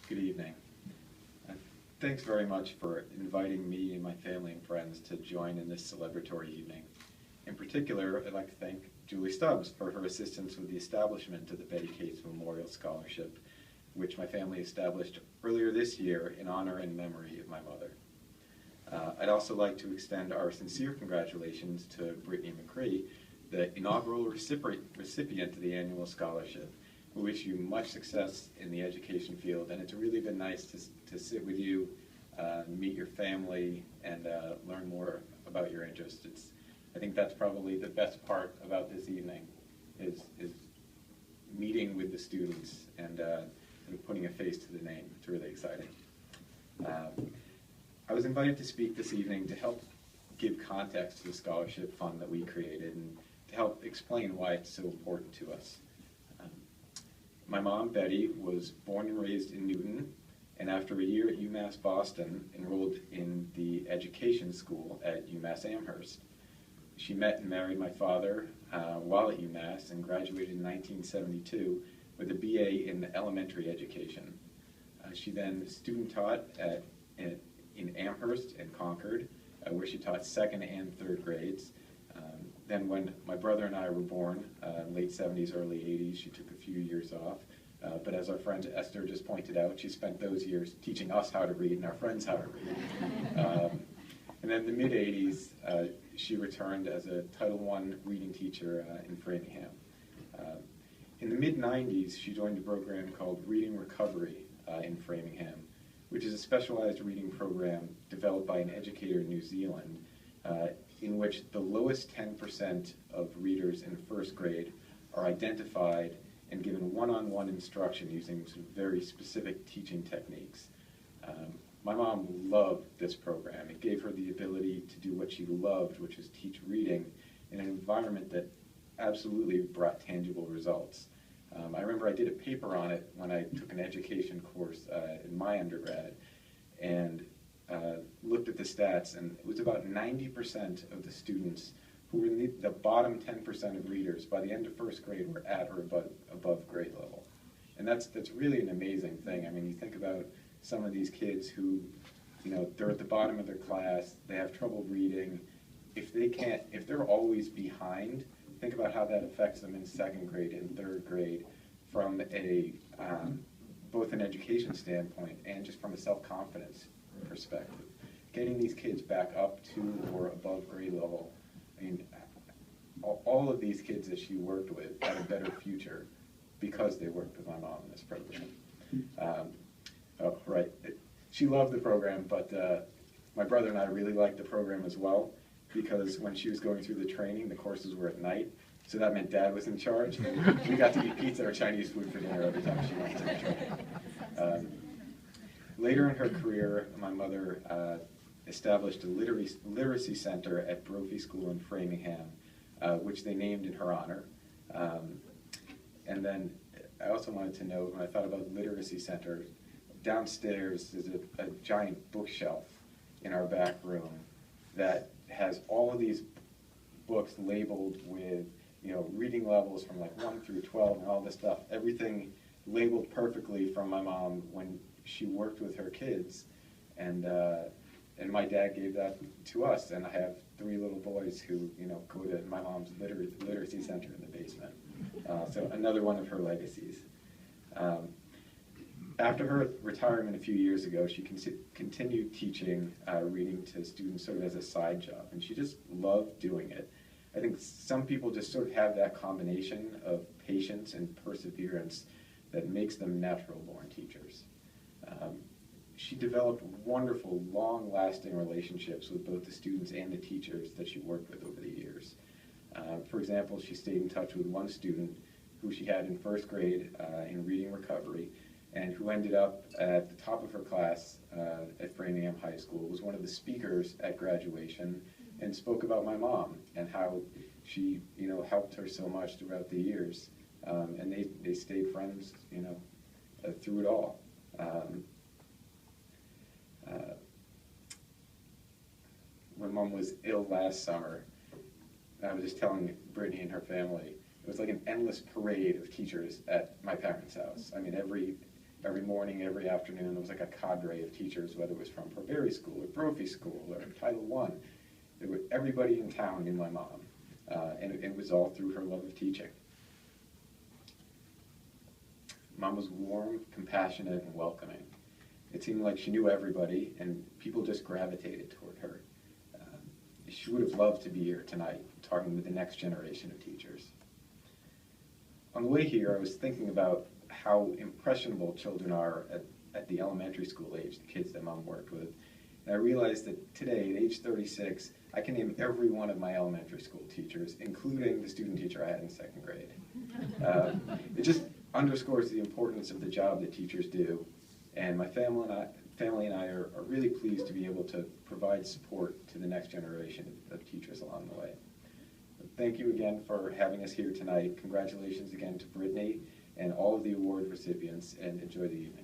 Good evening. Thanks very much for inviting me and my family and friends to join in this celebratory evening. In particular, I'd like to thank Julie Stubbs for her assistance with the establishment of the Betty Katz Memorial Scholarship, which my family established earlier this year in honor and memory of my mother. I'd also like to extend our sincere congratulations to Brittany McCree, the inaugural recipient of the annual scholarship. We wish you much success in the education field, and it's really been nice to sit with you, meet your family, and learn more about your interests. I think that's probably the best part about this evening, is meeting with the students and putting a face to the name. It's really exciting. I was invited to speak this evening to help give context to the scholarship fund that we created and to help explain why it's so important to us. My mom, Betty, was born and raised in Newton, and after a year at UMass Boston, enrolled in the education school at UMass Amherst. She met and married my father while at UMass and graduated in 1972 with a BA in elementary education. She then student taught in Amherst and Concord, where she taught second and third grades. Then when my brother and I were born, late 70s, early 80s, she took a few years off. But as our friend Esther just pointed out, she spent those years teaching us how to read and our friends how to read. And then in the mid-80s, she returned as a Title I reading teacher in Framingham. In the mid-90s, she joined a program called Reading Recovery in Framingham, which is a specialized reading program developed by an educator in New Zealand, in which the lowest 10% of readers in first grade are identified and given one-on-one instruction using some very specific teaching techniques. My mom loved this program. It gave her the ability to do what she loved, which was teach reading in an environment that absolutely brought tangible results. I remember I did a paper on it when I took an education course in my undergrad, and looked at the stats, and it was about 90% of the students who were in the bottom 10% of readers by the end of first grade were at or above grade level. And that's really an amazing thing. I mean, you think about some of these kids who, they're at the bottom of their class, they have trouble reading. If they're always behind, think about how that affects them in second grade and third grade from both an education standpoint and just from a self-confidence perspective. Getting these kids back up to or above grade level, I mean, all of these kids that she worked with had a better future because they worked with my mom in this program. She loved the program, but my brother and I really liked the program as well, because when she was going through the training, the courses were at night, so that meant Dad was in charge, and we got to eat pizza or Chinese food for dinner every time she went to the training. Later in her career, my mother established a literacy center at Brophy School in Framingham, which they named in her honor. And then I also wanted to note, when I thought about the literacy center, downstairs is a giant bookshelf in our back room that has all of these books labeled with reading levels from like 1 through 12 and all this stuff. Everything labeled perfectly from my mom when she worked with her kids, and my dad gave that to us, and I have 3 little boys who go to my mom's literacy center in the basement. So another one of her legacies. After her retirement a few years ago, she continued teaching reading to students sort of as a side job, and she just loved doing it. I think some people just sort of have that combination of patience and perseverance that makes them natural-born teachers. She developed wonderful, long-lasting relationships with both the students and the teachers that she worked with over the years. For example, she stayed in touch with one student who she had in first grade in reading recovery, and who ended up at the top of her class at Framingham High School, was one of the speakers at graduation, and spoke about my mom and how she helped her so much throughout the years. And they stayed friends through it all. When Mom was ill last summer, I was just telling Brittany and her family, it was like an endless parade of teachers at my parents' house. I mean, every morning, every afternoon, there was like a cadre of teachers, whether it was from Perberry School or Brophy School or Title I. Everybody in town knew my mom, and it was all through her love of teaching. Mom was warm, compassionate, and welcoming. It seemed like she knew everybody, and people just gravitated toward her. She would have loved to be here tonight, talking with the next generation of teachers. On the way here, I was thinking about how impressionable children are at the elementary school age, the kids that Mom worked with. And I realized that today, at age 36, I can name every one of my elementary school teachers, including the student teacher I had in second grade. It just underscores the importance of the job that teachers do. And my family and I are really pleased to be able to provide support to the next generation of teachers along the way. Thank you again for having us here tonight. Congratulations again to Brittany and all of the award recipients, and enjoy the evening.